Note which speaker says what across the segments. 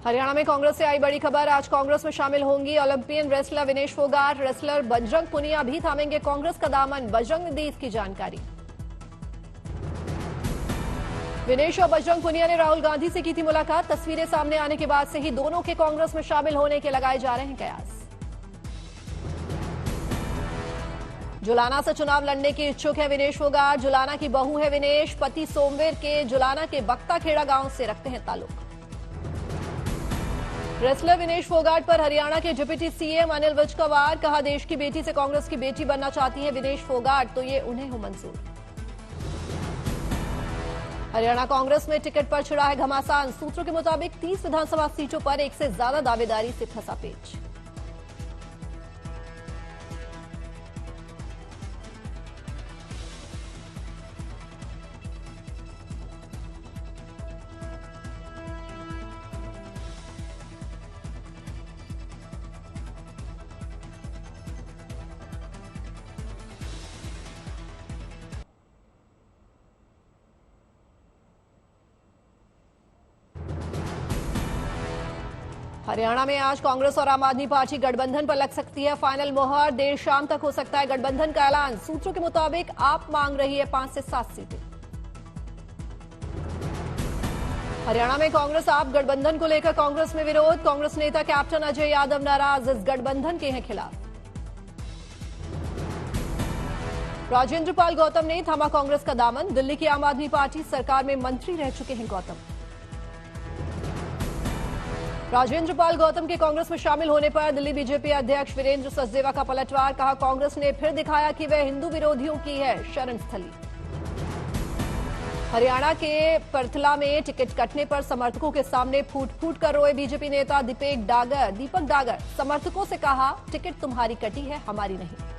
Speaker 1: हरियाणा में कांग्रेस से आई बड़ी खबर। आज कांग्रेस में शामिल होंगी Olympian wrestler Vinesh Phogat. Wrestler Bajrang Punia भी थामेंगे कांग्रेस का दामन। बजरंग ने दी इसकी जानकारी। विनेश और बजरंग पुनिया ने राहुल गांधी से की थी मुलाकात। तस्वीरें सामने आने के बाद से ही दोनों के कांग्रेस में शामिल होने के लगाए जा रहे हैं कयास। जुलाना से चुनाव लड़ने के इच्छुक है विनेश फोगाट। जुलाना की बहू है विनेश। पति सोमवीर के जुलाना के बख्ताखेड़ा गांव से रखते हैं ताल्लुक। रेसलर विनेश फोगाट पर हरियाणा के डिप्टी सीएम अनिल विज का वार। कहा, देश की बेटी से कांग्रेस की बेटी बनना चाहती है विनेश फोगाट, तो ये उन्हें हो मंजूर। हरियाणा कांग्रेस में टिकट पर छिड़ा है घमासान। सूत्रों के मुताबिक 30 विधानसभा सीटों पर एक से ज्यादा दावेदारी से फंसा पेच। हरियाणा में आज कांग्रेस और आम आदमी पार्टी गठबंधन पर लग सकती है फाइनल मोहर। देर शाम तक हो सकता है गठबंधन का ऐलान। सूत्रों के मुताबिक आप मांग रही है 5 से 7 सीटें। हरियाणा में कांग्रेस आप गठबंधन को लेकर कांग्रेस में विरोध। कांग्रेस नेता कैप्टन अजय यादव नाराज, इस गठबंधन के हैं खिलाफ। राजेंद्र पाल गौतम ने थामा कांग्रेस का दामन। दिल्ली की आम आदमी पार्टी सरकार में मंत्री रह चुके हैं गौतम। राजेंद्र पाल गौतम के कांग्रेस में शामिल होने पर दिल्ली बीजेपी अध्यक्ष वीरेंद्र सचदेवा का पलटवार। कहा, कांग्रेस ने फिर दिखाया कि वह हिंदू विरोधियों की है शरण स्थली। हरियाणा के परथला में टिकट कटने पर समर्थकों के सामने फूट फूट कर रोए बीजेपी नेता दीपक डागर। समर्थकों से कहा, टिकट तुम्हारी कटी है, हमारी नहीं।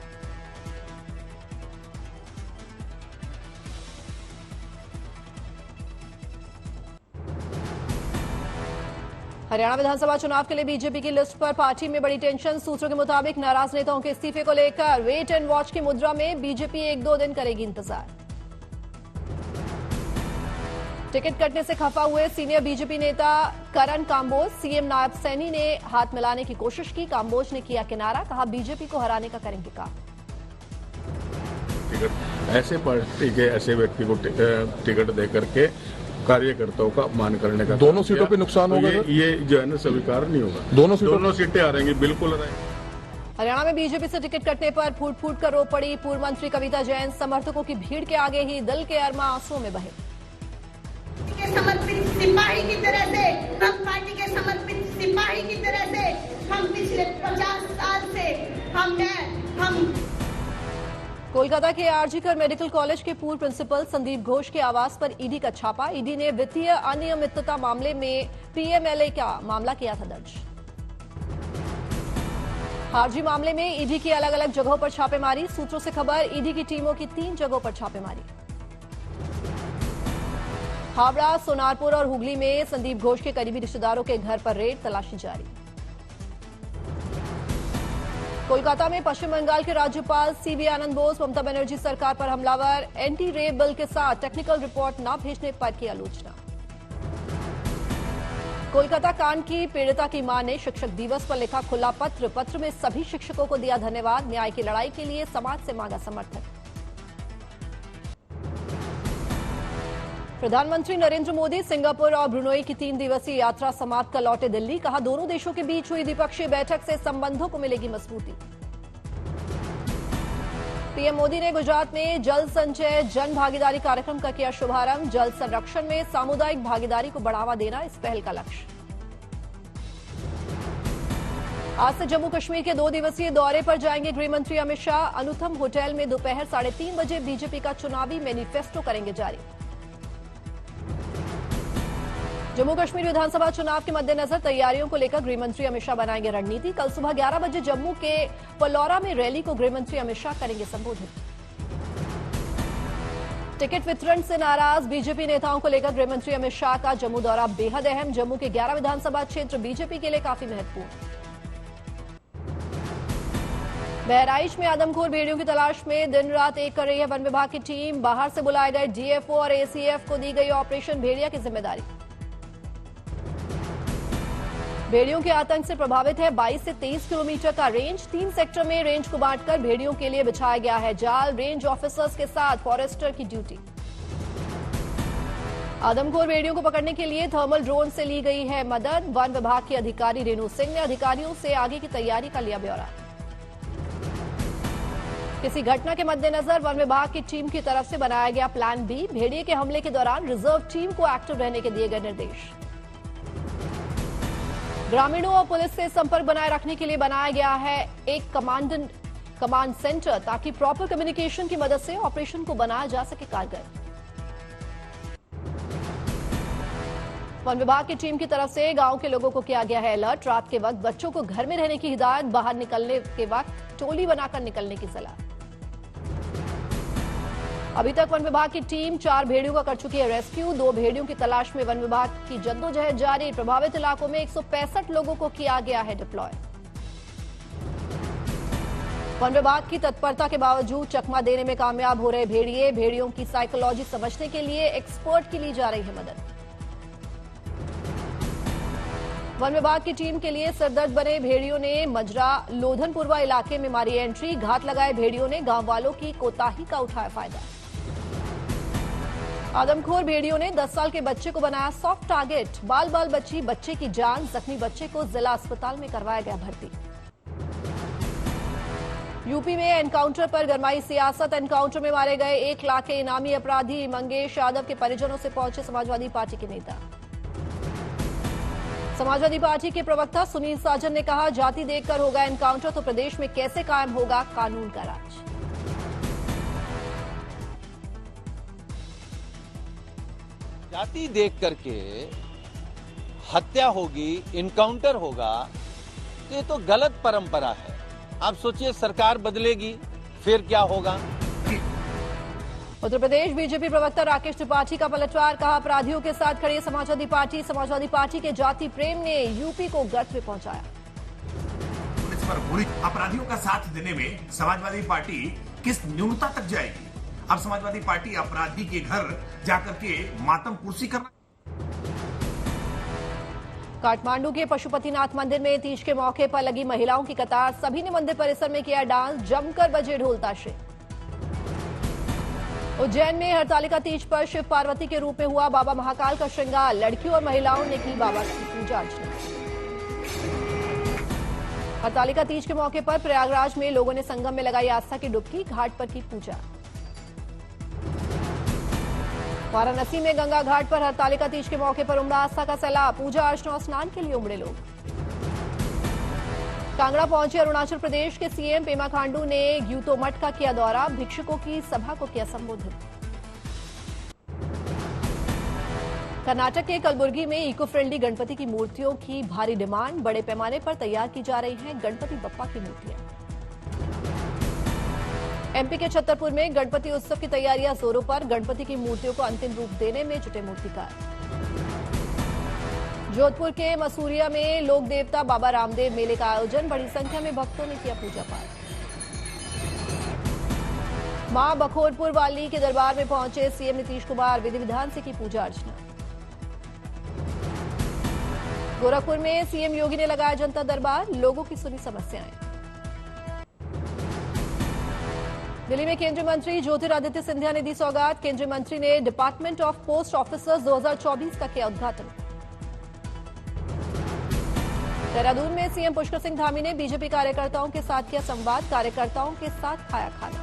Speaker 1: हरियाणा विधानसभा चुनाव के लिए बीजेपी की लिस्ट पर पार्टी में बड़ी टेंशन। सूत्रों के मुताबिक नाराज नेताओं के इस्तीफे को लेकर वेट एंड वॉच की मुद्रा में बीजेपी 1-2 दिन करेगी इंतजार। टिकट कटने से खफा हुए सीनियर बीजेपी नेता करण कांबोज, सीएम नायब सैनी ने हाथ मिलाने की कोशिश की। कांबोज ने किया किनारा। कहा, बीजेपी को हराने का करेंगे काम।
Speaker 2: ऐसे पार्टी के ऐसे व्यक्ति को टिकट देकर के कार्यकर्ताओं का अपमान करने का
Speaker 3: दोनों सीटों पे नुकसान होगा।
Speaker 2: ये जो है ना स्वीकार नहीं होगा। दोनों सीटें आ रहेंगी, बिल्कुल आ रहेंगी।
Speaker 1: हरियाणा में बीजेपी से टिकट कटने पर फूट फूट कर रो पड़ी पूर्व मंत्री कविता जैन। समर्थकों की भीड़ के आगे ही दिल के अरमा आंसुओं में बहे।
Speaker 4: समर्पित सिपाही की तरह से, हम पार्टी के समर्पित सिपाही की तरह से, हम पिछले 50 साल से हम
Speaker 1: कोलकाता के आरजीकर मेडिकल कॉलेज के पूर्व प्रिंसिपल संदीप घोष के आवास पर ईडी का छापा। ईडी ने वित्तीय अनियमितता मामले में पीएमएलए का मामला किया था दर्ज। हार्जी मामले में ईडी की अलग अलग जगहों पर छापेमारी। सूत्रों से खबर, ईडी की टीमों की 3 जगहों पर छापेमारी। हावड़ा, सोनारपुर और हुगली में संदीप घोष के करीबी रिश्तेदारों के घर पर रेड, तलाशी जारी। कोलकाता में पश्चिम बंगाल के राज्यपाल सीवी आनंद बोस ममता बनर्जी सरकार पर हमलावर। एंटी रेप बिल के साथ टेक्निकल रिपोर्ट न भेजने पर की आलोचना। कोलकाता कांड की पीड़िता की मां ने शिक्षक दिवस पर लिखा खुला पत्र। पत्र में सभी शिक्षकों को दिया धन्यवाद। न्याय की लड़ाई के लिए समाज से मांगा समर्थन। प्रधानमंत्री नरेंद्र मोदी सिंगापुर और ब्रुनोई की 3 दिवसीय यात्रा समाप्त कर लौटे दिल्ली। कहा, दोनों देशों के बीच हुई द्विपक्षीय बैठक से संबंधों को मिलेगी मजबूती। पीएम मोदी ने गुजरात में जल संचय जन भागीदारी कार्यक्रम का किया शुभारंभ। जल संरक्षण में सामुदायिक भागीदारी को बढ़ावा देना इस पहल का लक्ष्य। आज से जम्मू कश्मीर के 2 दिवसीय दौरे पर जाएंगे गृहमंत्री अमित शाह। अनुथम होटल में दोपहर 3:30 बजे बीजेपी का चुनावी मैनिफेस्टो करेंगे जारी। जम्मू कश्मीर विधानसभा चुनाव के मद्देनजर तैयारियों को लेकर गृहमंत्री अमित शाह बनाएंगे रणनीति। कल सुबह 11 बजे जम्मू के पलौरा में रैली को गृहमंत्री अमित शाह करेंगे संबोधित। टिकट वितरण से नाराज बीजेपी नेताओं को लेकर गृहमंत्री अमित शाह का जम्मू दौरा बेहद अहम। जम्मू के 11 विधानसभा क्षेत्र बीजेपी के लिए काफी महत्वपूर्ण। बहराइच में आदमखोर भेड़ियों की तलाश में दिन रात एक कर रही है वन विभाग की टीम। बाहर से बुलाए गए डीएफओ और एसीएफ को दी गई ऑपरेशन भेड़िया की जिम्मेदारी। भेड़ियों के आतंक से प्रभावित है 22 से 23 किलोमीटर का रेंज। 3 सेक्टर में रेंज को बांटकर भेड़ियों के लिए बिछाया गया है जाल। रेंज ऑफिसर्स के साथ फॉरेस्टर की ड्यूटी। आदमखोर भेड़ियों को पकड़ने के लिए थर्मल ड्रोन से ली गई है मदद। वन विभाग की अधिकारी रेणु सिंह ने अधिकारियों से आगे की तैयारी का लिया ब्यौरा। किसी घटना के मद्देनजर वन विभाग की टीम की तरफ से बनाया गया प्लान बी। भेड़िए के हमले के दौरान रिजर्व टीम को एक्टिव रहने के दिए गए निर्देश। ग्रामीणों और पुलिस से संपर्क बनाए रखने के लिए बनाया गया है एक कमांड सेंटर, ताकि प्रॉपर कम्युनिकेशन की मदद से ऑपरेशन को बनाया जा सके कारगर। वन विभाग की टीम की तरफ से गांव के लोगों को किया गया है अलर्ट। रात के वक्त बच्चों को घर में रहने की हिदायत। बाहर निकलने के वक्त टोली बनाकर निकलने की सलाह। अभी तक वन विभाग की टीम 4 भेड़ियों का कर चुकी है रेस्क्यू। 2 भेड़ियों की तलाश में वन विभाग की जद्दोजहद जारी। प्रभावित इलाकों में 165 लोगों को किया गया है डिप्लॉय। वन विभाग की तत्परता के बावजूद चकमा देने में कामयाब हो रहे भेड़िए। भेड़ियों की साइकोलॉजी समझने के लिए एक्सपर्ट की ली जा रही है मदद। वन विभाग की टीम के लिए सरदर्द बने भेड़ियों ने मजरा लोधनपुरवा इलाके में मारी एंट्री। घात लगाए भेड़ियों ने गांव वालों की कोताही का उठाया फायदा। आदमखोर भेड़ियों ने 10 साल के बच्चे को बनाया सॉफ्ट टारगेट। बाल बाल बची बच्चे की जान। जख्मी बच्चे को जिला अस्पताल में करवाया गया भर्ती। यूपी में एनकाउंटर पर गरमाई सियासत। एनकाउंटर में मारे गए 1 लाख के इनामी अपराधी मंगेश यादव के परिजनों से पहुंचे समाजवादी पार्टी के नेता। समाजवादी पार्टी के प्रवक्ता सुनील साजन ने कहा, जाति देखकर होगा एनकाउंटर तो प्रदेश में कैसे कायम होगा कानून का राज।
Speaker 3: जाति देख करके हत्या होगी, इनकाउंटर होगा, तो ये तो गलत परंपरा है। आप सोचिए सरकार बदलेगी फिर क्या होगा।
Speaker 1: उत्तर प्रदेश बीजेपी प्रवक्ता राकेश त्रिपाठी का पलटवार। कहा, अपराधियों के साथ खड़ी है समाजवादी पार्टी। समाजवादी पार्टी के जाति प्रेम ने यूपी को गर्त में पहुंचाया।
Speaker 5: पुलिस पर बुरी अपराधियों का साथ देने में समाजवादी पार्टी किस न्यूनता तक जाएगी। अब समाजवादी पार्टी अपराधी के घर जाकर के मातम कुर्सी करना।
Speaker 1: काठमांडू के पशुपतिनाथ मंदिर में तीज के मौके पर लगी महिलाओं की कतार। सभी ने मंदिर परिसर में किया डांस। जमकर बजे ढोल ताशे। उज्जैन में हरतालिका तीज पर शिव पार्वती के रूप में हुआ बाबा महाकाल का श्रृंगार। लड़कियों और महिलाओं ने की बाबा की पूजा अर्चना। हरतालिका तीज के मौके पर प्रयागराज में लोगों ने संगम में लगाई आस्था की डुबकी। घाट पर की पूजा। वाराणसी में गंगा घाट पर हरतालिका तीज के मौके पर उमड़ा आस्था का सैलाब। पूजा अर्चना और स्नान के लिए उमड़े लोग। कांगड़ा पहुंचे अरुणाचल प्रदेश के सीएम पेमा खांडू ने ग्यूतो मठ का किया दौरा। भिक्षुकों की सभा को किया संबोधित। कर्नाटक के कलबुर्गी में इको फ्रेंडली गणपति की मूर्तियों की भारी डिमांड। बड़े पैमाने पर तैयार की जा रही हैं गणपति बप्पा की मूर्तियां। एमपी के छतरपुर में गणपति उत्सव की तैयारियां जोरों पर। गणपति की मूर्तियों को अंतिम रूप देने में जुटे मूर्तिकार। जोधपुर के मसूरिया में लोक देवता बाबा रामदेव मेले का आयोजन। बड़ी संख्या में भक्तों ने किया पूजा पाठ। मां बखोरपुर वाली के दरबार में पहुंचे सीएम नीतीश कुमार। विधि विधान से की पूजा अर्चना। गोरखपुर में सीएम योगी ने लगाया जनता दरबार। लोगों की सुनी समस्याएं। दिल्ली में केंद्रीय मंत्री ज्योतिरादित्य सिंधिया ने दी सौगात। केंद्रीय मंत्री ने डिपार्टमेंट ऑफ पोस्ट ऑफिसर्स 2024 का किया उद्घाटन। देहरादून में सीएम पुष्कर सिंह धामी ने बीजेपी कार्यकर्ताओं के साथ किया संवाद। कार्यकर्ताओं के साथ खाया खाना।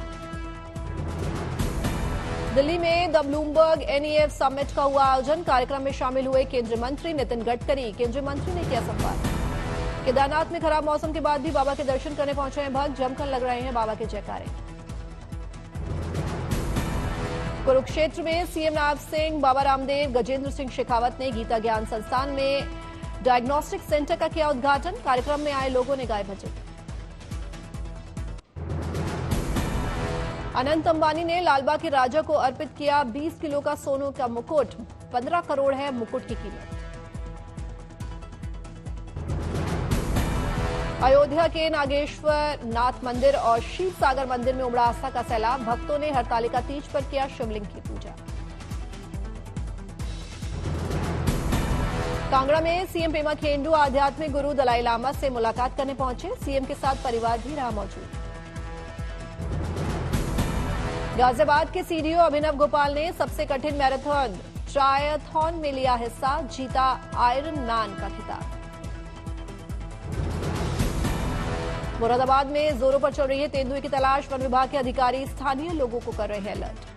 Speaker 1: दिल्ली में द ब्लूमबर्ग एनईएफ समिट का हुआ आयोजन। कार्यक्रम में शामिल हुए केंद्रीय मंत्री नितिन गडकरी। केंद्रीय मंत्री ने किया संवाद। केदारनाथ में खराब मौसम के बाद भी बाबा के दर्शन करने पहुंचे हैं भक्त। जमकर लग रहे हैं बाबा के जयकारे। कुरुक्षेत्र में सीएम नायब सिंह, बाबा रामदेव, गजेंद्र सिंह शेखावत ने गीता ज्ञान संस्थान में डायग्नोस्टिक सेंटर का किया उद्घाटन। कार्यक्रम में आए लोगों ने गाए भजन। अनंत अंबानी ने लालबाग के राजा को अर्पित किया 20 किलो का सोने का मुकुट। 15 करोड़ है मुकुट की कीमत। अयोध्या के नागेश्वर नाथ मंदिर और शिव सागर मंदिर में उमड़ा आस्था का सैलाब। भक्तों ने हरतालिका तीज पर किया शिवलिंग की पूजा। कांगड़ा में सीएम पेमा खेंडू आध्यात्मिक गुरु दलाई लामा से मुलाकात करने पहुंचे। सीएम के साथ परिवार भी रहा मौजूद। गाजियाबाद के सीडीओ अभिनव गोपाल ने सबसे कठिन मैराथन ट्रायथॉन में लिया हिस्सा, जीता आयरन मैन का खिताब। मुरादाबाद में जोरों पर चल रही है तेंदुए की तलाश। वन विभाग के अधिकारी स्थानीय लोगों को कर रहे हैं अलर्ट।